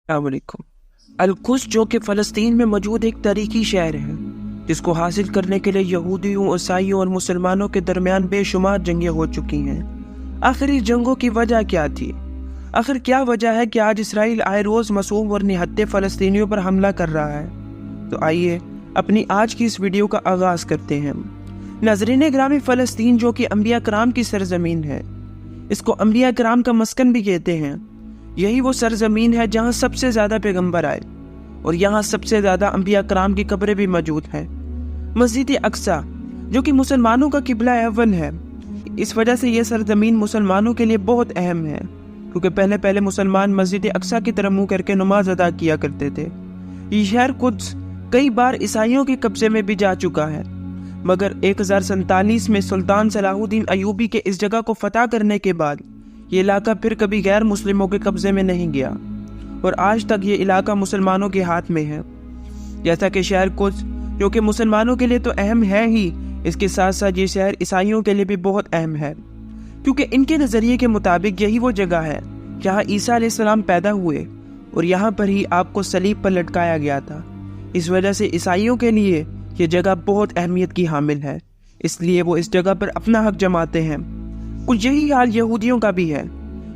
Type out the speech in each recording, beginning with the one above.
السلام علیکم۔ القدس جو کہ فلسطین میں موجود ایک تاریخی شہر ہے جس کو حاصل کرنے کے لیے یہودیوں، عیسائیوں اور مسلمانوں کے درمیان بے شمار جنگیں ہو چکی ہیں۔ آخر اس جنگوں کی وجہ کیا تھی؟ آخر کیا وجہ ہے کہ آج اسرائیل آئے روز معصوم اور نہتے فلسطینیوں پر حملہ کر رہا ہے؟ تو آئیے اپنی آج کی اس ویڈیو کا آغاز کرتے ہیں۔ ناظرین گرامی، فلسطین جو کہ انبیاء کرام کی سرزمین ہے، اس کو انبیاء کرام کا مسکن بھی کہتے ہیں۔ یہی وہ سرزمین ہے جہاں سب سے زیادہ پیغمبر آئے اور یہاں سب سے زیادہ انبیاء کرام کی قبریں بھی موجود ہیں۔ مسجد اقصی جو کہ مسلمانوں کا قبلہ اول ہے، اس وجہ سے یہ سرزمین مسلمانوں کے لیے بہت اہم ہے، کیونکہ پہلے مسلمان مسجد اقصی کی طرف منہ کر کے نماز ادا کیا کرتے تھے۔ یہ شہر قدس کئی بار عیسائیوں کے قبضے میں بھی جا چکا ہے، مگر 1047 میں سلطان صلاح الدین ایوبی کے اس جگہ کو فتح کرنے کے بعد یہ علاقہ پھر کبھی غیر مسلموں کے قبضے میں نہیں گیا اور آج تک یہ علاقہ مسلمانوں کے ہاتھ میں ہے۔ جیسا کہ شہر قدس جو کہ مسلمانوں کے لیے تو اہم ہے ہی، اس کے ساتھ ساتھ یہ شہر عیسائیوں کے لیے بھی بہت اہم ہے، کیونکہ ان کے نظریے کے مطابق یہی وہ جگہ ہے جہاں عیسیٰ علیہ السلام پیدا ہوئے اور یہاں پر ہی آپ کو صلیب پر لٹکایا گیا تھا۔ اس وجہ سے عیسائیوں کے لیے یہ جگہ بہت اہمیت کی حامل ہے، اس لیے وہ اس جگہ پر اپنا حق جماتے ہیں۔ کچھ یہی حال یہودیوں کا بھی ہے،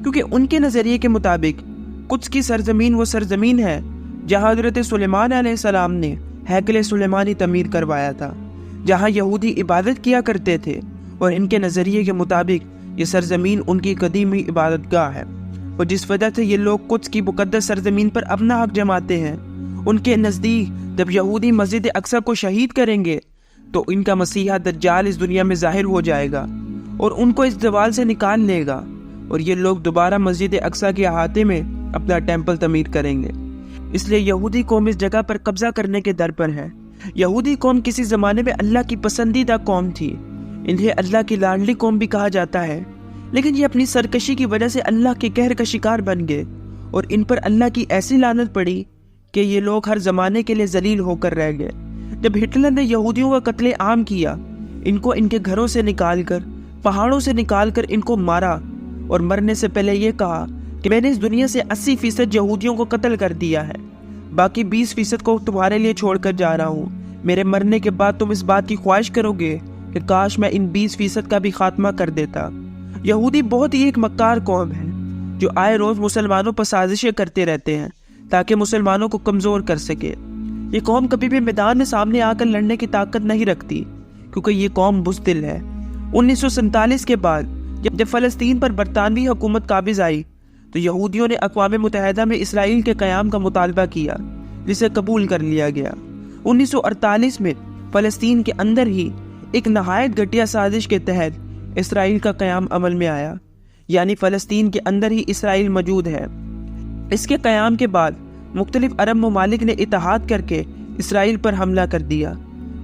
کیونکہ ان کے نظریے کے مطابق قدس کی سرزمین وہ سرزمین ہے جہاں حضرت سلیمان علیہ السلام نے ہیکل سلیمانی تعمیر کروایا تھا، جہاں یہودی عبادت کیا کرتے تھے، اور ان کے نظریے کے مطابق یہ سرزمین ان کی قدیمی عبادت گاہ ہے، اور جس وجہ سے یہ لوگ قدس کی مقدس سرزمین پر اپنا حق جماتے ہیں۔ ان کے نزدیک جب یہودی مسجد اقصی کو شہید کریں گے تو ان کا مسیحا دجال اس دنیا میں ظاہر ہو جائے گا اور ان کو اس زوال سے نکال لے گا، اور یہ لوگ دوبارہ مسجد اقصی کے احاطے میں اپنا ٹیمپل تعمیر کریں گے۔ اس لیے یہودی قوم اس جگہ پر قبضہ کرنے کے در پر ہے۔ یہودی قوم کسی زمانے میں اللہ کی پسندیدہ قوم تھی، انہیں اللہ کی لاڈلی قوم بھی کہا جاتا ہے، لیکن یہ اپنی سرکشی کی وجہ سے اللہ کے قہر کا شکار بن گئے اور ان پر اللہ کی ایسی لعنت پڑی کہ یہ لوگ ہر زمانے کے لیے ذلیل ہو کر رہ گئے۔ جب ہٹلر نے یہودیوں کا قتل عام کیا، ان کو ان کے گھروں سے نکال کر، پہاڑوں سے نکال کر ان کو مارا، اور مرنے سے پہلے یہ کہا کہ میں نے اس دنیا سے 80% یہودیوں کو قتل کر دیا ہے، باقی 20% کو تمہارے لیے چھوڑ کر جا رہا ہوں۔ میرے مرنے کے بعد تم اس بات کی خواہش کرو گے کہ کاش میں ان 20% کا بھی خاتمہ کر دیتا۔ یہودی بہت ہی ایک مکار قوم ہے جو آئے روز مسلمانوں پر سازشیں کرتے رہتے ہیں تاکہ مسلمانوں کو کمزور کر سکے۔ یہ قوم کبھی بھی میدان میں سامنے آ کر لڑنے کی طاقت نہیں رکھتی، کیونکہ یہ قوم بزدل ہے۔ 1947 کے بعد جب فلسطین پر برطانوی حکومت قابض آئی تو یہودیوں نے اقوام متحدہ میں اسرائیل کے قیام کا مطالبہ کیا، جسے قبول کر لیا گیا۔ 1948 میں فلسطین کے اندر ہی ایک نہایت گھٹیا سازش کے تحت اسرائیل کا قیام عمل میں آیا، یعنی فلسطین کے اندر ہی اسرائیل موجود ہے۔ اس کے قیام کے بعد مختلف عرب ممالک نے اتحاد کر کے اسرائیل پر حملہ کر دیا،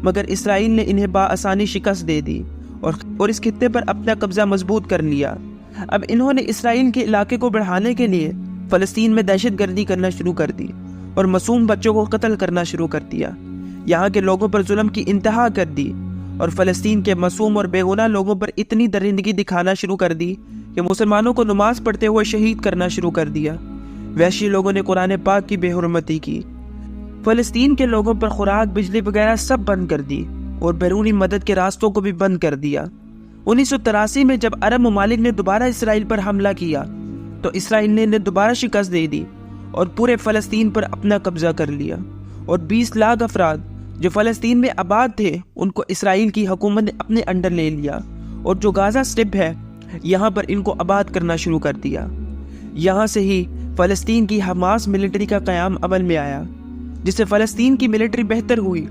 مگر اسرائیل نے انہیں بآسانی شکست دے دی اور اس خطے پر اپنا قبضہ مضبوط کر لیا۔ اب انہوں نے اسرائیل کے علاقے کو بڑھانے کے لیے فلسطین میں دہشت گردی کرنا شروع کر دی اور معصوم بچوں کو قتل کرنا شروع کر دیا، یہاں کے لوگوں پر ظلم کی انتہا کر دی، اور فلسطین کے معصوم اور بے گناہ لوگوں پر اتنی درندگی دکھانا شروع کر دی کہ مسلمانوں کو نماز پڑھتے ہوئے شہید کرنا شروع کر دیا۔ وحشی لوگوں نے قرآن پاک کی بے حرمتی کی، فلسطین کے لوگوں پر خوراک، بجلی وغیرہ سب بند کر دی اور بیرونی مدد کے راستوں کو بھی بند کر دیا۔ 1983 میں جب عرب ممالک نے دوبارہ اسرائیل پر حملہ کیا تو اسرائیل نے انہیں دوبارہ شکست دے دی اور پورے فلسطین پر اپنا قبضہ کر لیا، اور 20 لاکھ افراد جو فلسطین میں آباد تھے ان کو اسرائیل کی حکومت نے اپنے انڈر لے لیا، اور جو غازہ سٹرپ ہے یہاں پر ان کو آباد کرنا شروع کر دیا۔ یہاں سے ہی فلسطین کی حماس ملٹری کا قیام عمل میں آیا، جس سے فلسطین کی ملٹری بہتر ہوئی۔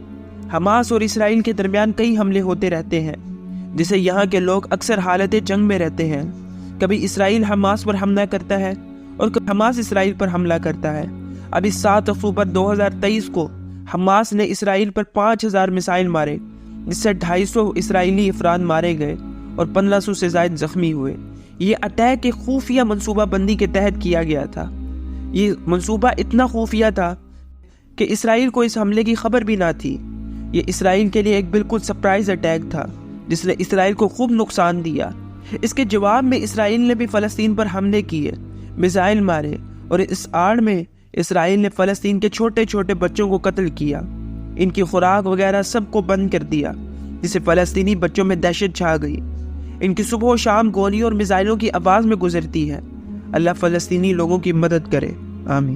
حماس اور اسرائیل کے درمیان کئی حملے ہوتے رہتے ہیں، جسے یہاں کے لوگ اکثر حالت جنگ میں رہتے ہیں۔ کبھی اسرائیل حماس پر حملہ کرتا ہے اور کبھی حماس اسرائیل پر حملہ کرتا ہے۔ ابھی 7 اکتوبر 2023 کو حماس نے اسرائیل پر 5000 میسائل مارے، جس سے 250 اسرائیلی افراد مارے گئے اور 1500 سے زائد زخمی ہوئے۔ یہ اٹیک ایک خفیہ منصوبہ بندی کے تحت کیا گیا تھا۔ یہ منصوبہ اتنا خفیہ تھا کہ اسرائیل کو اس حملے کی خبر بھی نہ تھی۔ یہ اسرائیل کے لیے ایک بالکل سرپرائز اٹیک تھا جس نے اسرائیل کو خوب نقصان دیا۔ اس کے جواب میں اسرائیل نے بھی فلسطین پر حملے کیے، میزائل مارے، اور اس آڑ میں اسرائیل نے فلسطین کے چھوٹے چھوٹے بچوں کو قتل کیا، ان کی خوراک وغیرہ سب کو بند کر دیا، جس سے فلسطینی بچوں میں دہشت چھا گئی۔ ان کی صبح و شام گولیوں اور میزائلوں کی آواز میں گزرتی ہے۔ اللہ فلسطینی لوگوں کی مدد کرے، آمین۔